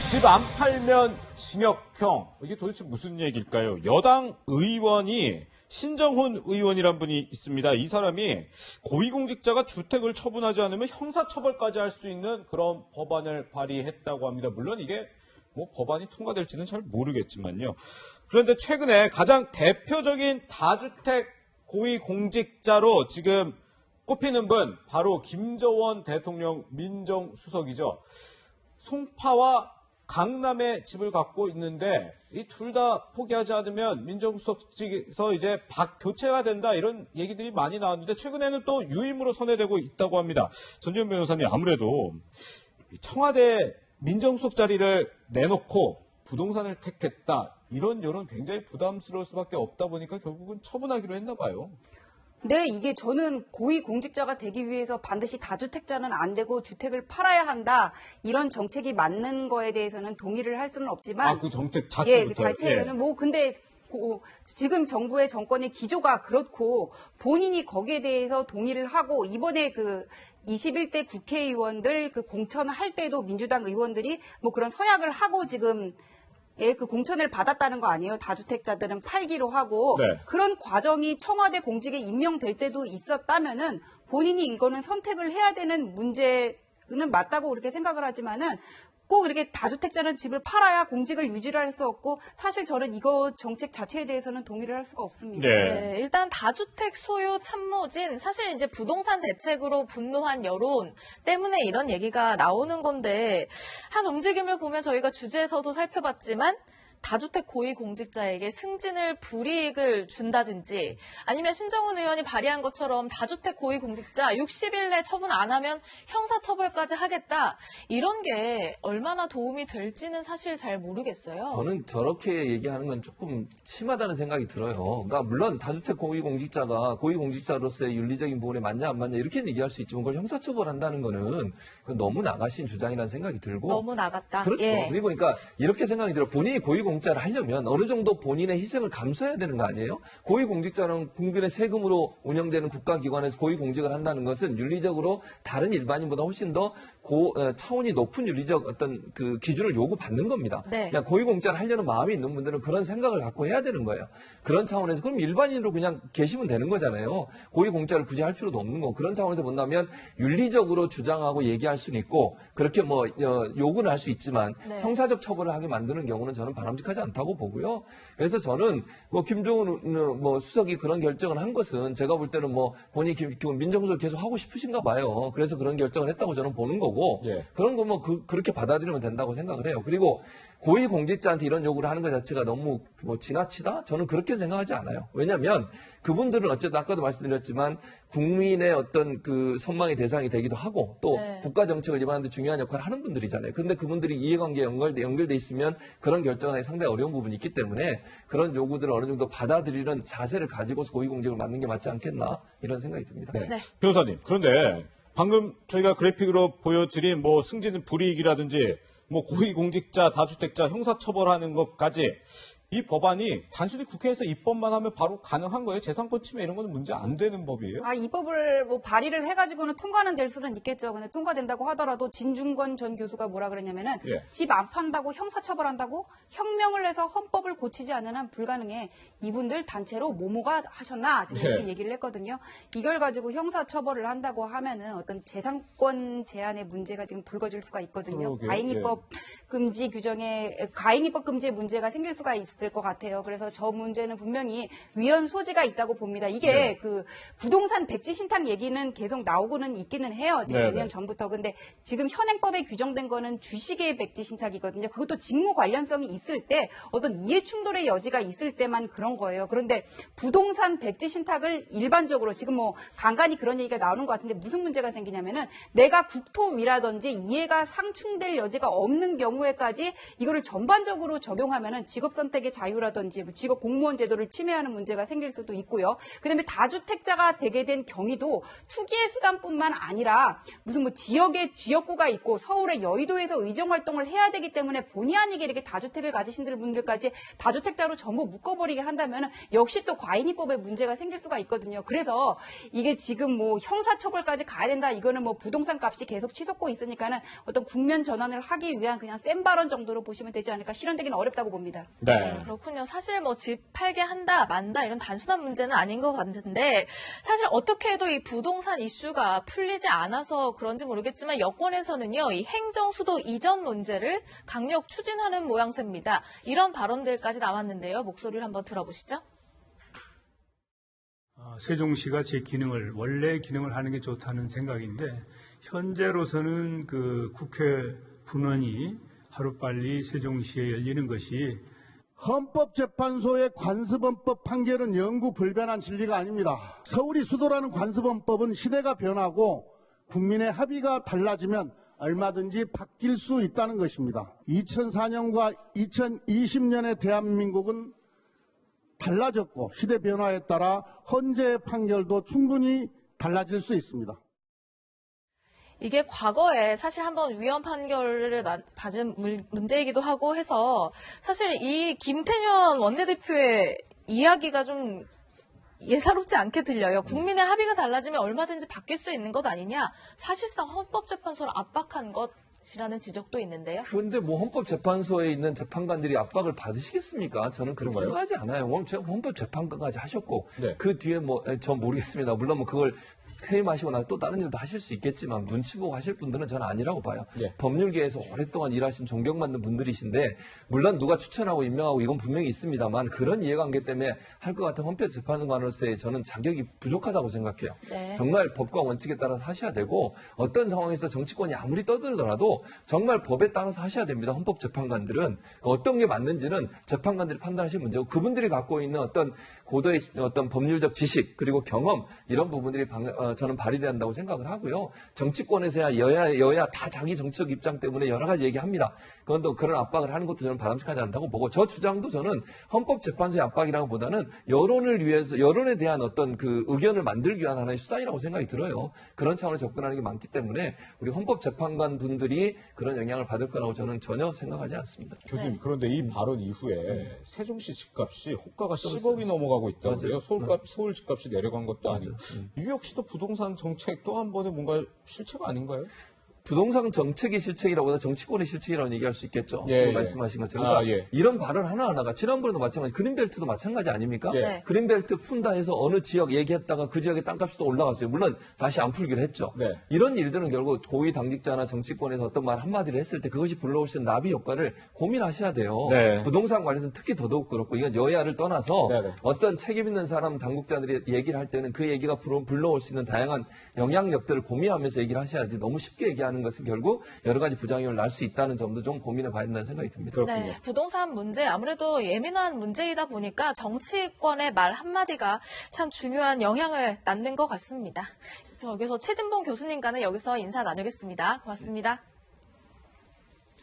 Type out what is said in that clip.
집 안 팔면 징역형. 이게 도대체 무슨 얘기일까요? 여당 의원이 신정훈 의원이란 분이 있습니다. 이 사람이 고위공직자가 주택을 처분하지 않으면 형사처벌까지 할 수 있는 그런 법안을 발의했다고 합니다. 물론 이게 뭐 법안이 통과될지는 잘 모르겠지만요. 그런데 최근에 가장 대표적인 다주택 고위공직자로 지금 꼽히는 분 바로 김저원 대통령 민정수석이죠. 송파와 강남에 집을 갖고 있는데 이 둘 다 포기하지 않으면 민정수석직에서 이제 교체가 된다 이런 얘기들이 많이 나왔는데 최근에는 또 유임으로 선회되고 있다고 합니다. 전지현 변호사님, 아무래도 청와대 민정수석 자리를 내놓고 부동산을 택했다 이런 여론 굉장히 부담스러울 수밖에 없다 보니까 결국은 처분하기로 했나 봐요. 네, 이게 저는 고위공직자가 되기 위해서 반드시 다주택자는 안 되고 주택을 팔아야 한다. 이런 정책이 맞는 거에 대해서는 동의를 할 수는 없지만. 그 정책 자체부터. 예, 그 자체는 근데 지금 정부의 정권의 기조가 그렇고 본인이 거기에 대해서 동의를 하고 이번에 21대 국회의원들 공천할 때도 민주당 의원들이 그런 서약을 하고 지금 그 공천을 받았다는 거 아니에요. 다주택자들은 팔기로 하고. 네. 그런 과정이 청와대 공직에 임명될 때도 있었다면은 본인이 이거는 선택을 해야 되는 문제는 맞다고 그렇게 생각을 하지만은 꼭 이렇게 다주택자는 집을 팔아야 공직을 유지를 할 수 없고 사실 저는 이거 정책 자체에 대해서는 동의를 할 수가 없습니다. 네, 일단 다주택 소유 참모진 사실 이제 부동산 대책으로 분노한 여론 때문에 이런 얘기가 나오는 건데 한 움직임을 보면 저희가 주제에서도 살펴봤지만 다주택 고위공직자에게 승진을 불이익을 준다든지 아니면 신정훈 의원이 발의한 것처럼 다주택 고위공직자 60일 내 처분 안 하면 형사처벌까지 하겠다. 이런 게 얼마나 도움이 될지는 사실 잘 모르겠어요. 저는 저렇게 얘기하는 건 조금 심하다는 생각이 들어요. 그러니까 물론 다주택 고위공직자가 고위공직자로서의 윤리적인 부분에 맞냐 안 맞냐 이렇게 얘기할 수 있지만 그걸 형사처벌한다는 거는 너무 나가신 주장이라는 생각이 들고 너무 나갔다. 그렇죠. 예. 그리고 그러니까 이렇게 생각이 들어요. 본인이 고위공직자를 하려면 어느 정도 본인의 희생을 감수해야 되는 거 아니에요? 고위공직자는 국민의 세금으로 운영되는 국가기관에서 고위공직을 한다는 것은 윤리적으로 다른 일반인보다 훨씬 더 차원이 높은 윤리적 어떤 기준을 요구받는 겁니다. 네. 그냥 고위공직자를 하려는 마음이 있는 분들은 그런 생각을 갖고 해야 되는 거예요. 그런 차원에서 그럼 일반인으로 그냥 계시면 되는 거잖아요. 고위공직자를 굳이 할 필요도 없는 거고 그런 차원에서 본다면 윤리적으로 주장하고 얘기할 수는 있고 그렇게 요구는 할 수 있지만 네. 형사적 처벌을 하게 만드는 경우는 저는 바람직하지 않다고 보고요. 그래서 저는 김종훈 수석이 그런 결정을 한 것은 제가 볼 때는 본인이 민정수석을 계속 하고 싶으신가 봐요. 그래서 그런 결정을 했다고 저는 보는 거고 예. 그런 거 그렇게 받아들이면 된다고 생각을 해요. 그리고 고위공직자한테 이런 요구를 하는 것 자체가 너무 지나치다? 저는 그렇게 생각하지 않아요. 왜냐하면 그분들은 어쨌든 아까도 말씀드렸지만 국민의 어떤 선망의 대상이 되기도 하고 또 네. 국가 정책을 위반하는 데 중요한 역할을 하는 분들이잖아요. 그런데 그분들이 이해관계에 연결돼 있으면 그런 결정하기 상당히 어려운 부분이 있기 때문에 그런 요구들을 어느 정도 받아들이는 자세를 가지고서 고위공직을 맡는 게 맞지 않겠나 이런 생각이 듭니다. 네. 네. 변호사님, 그런데 방금 저희가 그래픽으로 보여드린 승진 불이익이라든지 고위공직자, 다주택자 형사처벌하는 것까지 이 법안이 단순히 국회에서 입법만 하면 바로 가능한 거예요? 재산권 침해 이런 거는 문제 안 되는 법이에요? 이 법을 발의를 해가지고는 통과는 될 수는 있겠죠. 근데 통과된다고 하더라도 진중권 전 교수가 뭐라 그랬냐면은 예. 집 안 판다고 형사처벌한다고 혁명을 해서 헌법을 고치지 않는 한 불가능해. 이분들 단체로 뭐가 하셨나 지금 네. 이렇게 얘기를 했거든요. 이걸 가지고 형사처벌을 한다고 하면은 어떤 재산권 제한의 문제가 지금 불거질 수가 있거든요. 그러게요. 과잉입법 금지 규정에 과잉입법 금지의 문제가 생길 수가 있을 것 같아요. 그래서 저 문제는 분명히 위헌 소지가 있다고 봅니다. 이게 네. 부동산 백지 신탁 얘기는 계속 나오고는 있기는 해요. 지금 네, 몇 년 네. 전부터. 근데 지금 현행법에 규정된 거는 주식의 백지 신탁이거든요. 그것도 직무 관련성이 있을 때 어떤 이해 충돌의 여지가 있을 때만 그런 거예요. 그런데 부동산 백지 신탁을 일반적으로 지금 간간히 그런 얘기가 나오는 것 같은데 무슨 문제가 생기냐면은 내가 국토위라든지 이해가 상충될 여지가 없는 경우에까지 이거를 전반적으로 적용하면은 직업 선택에 선택의 자유라든지 뭐 직업 공무원 제도를 침해하는 문제가 생길 수도 있고요. 그다음에 다주택자가 되게 된 경위도 투기의 수단뿐만 아니라 무슨 뭐 지역구가 있고 서울의 여의도에서 의정 활동을 해야 되기 때문에 본의 아니게 이렇게 다주택을 가지신 분들까지 다주택자로 전부 묶어버리게 한다면 역시 또 과잉입법에 문제가 생길 수가 있거든요. 그래서 이게 지금 뭐 형사처벌까지 가야 된다. 이거는 뭐 부동산 값이 계속 치솟고 있으니까는 어떤 국면 전환을 하기 위한 그냥 센 발언 정도로 보시면 되지 않을까. 실현되기는 어렵다고 봅니다. 네. 그렇군요. 사실 뭐 집 팔게 한다, 만다 이런 단순한 문제는 아닌 것 같은데 사실 어떻게 해도 이 부동산 이슈가 풀리지 않아서 그런지 모르겠지만 여권에서는요, 이 행정수도 이전 문제를 강력 추진하는 모양새입니다. 이런 발언들까지 나왔는데요. 목소리를 한번 들어보시죠. 세종시가 제 기능을 원래 기능을 하는 게 좋다는 생각인데 현재로서는 그 국회 분원이 하루빨리 세종시에 열리는 것이 헌법재판소의 관습헌법 판결은 영구 불변한 진리가 아닙니다. 서울이 수도라는 관습헌법은 시대가 변하고 국민의 합의가 달라지면 얼마든지 바뀔 수 있다는 것입니다. 2004년과 2020년의 대한민국은 달라졌고 시대 변화에 따라 헌재의 판결도 충분히 달라질 수 있습니다. 이게 과거에 사실 한번 위헌 판결을 받은 문제이기도 하고 해서 사실 이 김태년 원내대표의 이야기가 좀 예사롭지 않게 들려요. 국민의 합의가 달라지면 얼마든지 바뀔 수 있는 것 아니냐. 사실상 헌법재판소를 압박한 것이라는 지적도 있는데요. 그런데 뭐 헌법재판소에 있는 재판관들이 압박을 받으시겠습니까? 저는 그렇게 그런가요? 생각하지 않아요. 헌법재판관까지 하셨고 네. 그 뒤에 뭐 전 모르겠습니다. 물론 뭐 그걸 퇴임하시고 나서 또 다른 일도 하실 수 있겠지만 눈치 보고 하실 분들은 저는 아니라고 봐요. 예. 법률계에서 오랫동안 일하신 존경받는 분들이신데 물론 누가 추천하고 임명하고 이건 분명히 있습니다만 그런 이해관계 때문에 할 것 같은 헌법재판관으로서의 저는 자격이 부족하다고 생각해요. 네. 정말 법과 원칙에 따라서 하셔야 되고 어떤 상황에서 정치권이 아무리 떠들더라도 정말 법에 따라서 하셔야 됩니다. 헌법재판관들은 어떤 게 맞는지는 재판관들이 판단하실 문제고 그분들이 갖고 있는 어떤 고도의 어떤 법률적 지식 그리고 경험 이런 부분들이 저는 발휘돼야 한다고 생각을 하고요. 정치권에서야 여야 다 자기 정치적 입장 때문에 여러 가지 얘기합니다. 그건 또 그런 압박을 하는 것도 저는 바람직하지 않다고 보고 저 주장도 저는 헌법재판소의 압박이라기보다는 여론을 위해서 여론에 대한 어떤 그 의견을 만들기 위한 하나의 수단이라고 생각이 들어요. 그런 차원에서 접근하는 게 많기 때문에 우리 헌법재판관 분들이 그런 영향을 받을 거라고 저는 전혀 생각하지 않습니다. 교수님, 그런데 이 발언 이후에 세종시 집값이 호가가 10억이 넘어가고 있다고 해요. 서울 집값이 내려간 것도 아니고. 이 역시도 부동산 정책 또 한 번의 뭔가 실체가 아닌가요? 부동산 정책이 실책이라보다 정치권의 실책이라고 얘기할 수 있겠죠. 예, 지금 예. 말씀하신 것처럼 이런 발언 하나하나가 지난번에도 마찬가지 그린벨트도 마찬가지 아닙니까? 예. 그린벨트 푼다 해서 어느 지역 얘기했다가 그 지역의 땅값이 또 올라갔어요. 물론 다시 안 풀기로 했죠. 네. 이런 일들은 결국 고위 당직자나 정치권에서 어떤 말 한마디를 했을 때 그것이 불러올 수 있는 나비 효과를 고민하셔야 돼요. 네. 부동산 관련해서는 특히 더더욱 그렇고 이건 여야를 떠나서 네네. 어떤 책임 있는 사람 당국자들이 얘기를 할 때는 그 얘기가 불러올 수 있는 다양한 영향력들을 고민하면서 얘기를 하셔야지 너무 쉽게 얘기하는 것은 결국 여러 가지 부작용을 낳을 수 있다는 점도 좀 고민해 봐야 된다는 생각이 듭니다. 네, 부동산 문제 아무래도 예민한 문제이다 보니까 정치권의 말 한마디가 참 중요한 영향을 낳는 것 같습니다. 여기서 최진봉 교수님과는 여기서 인사 나누겠습니다. 고맙습니다.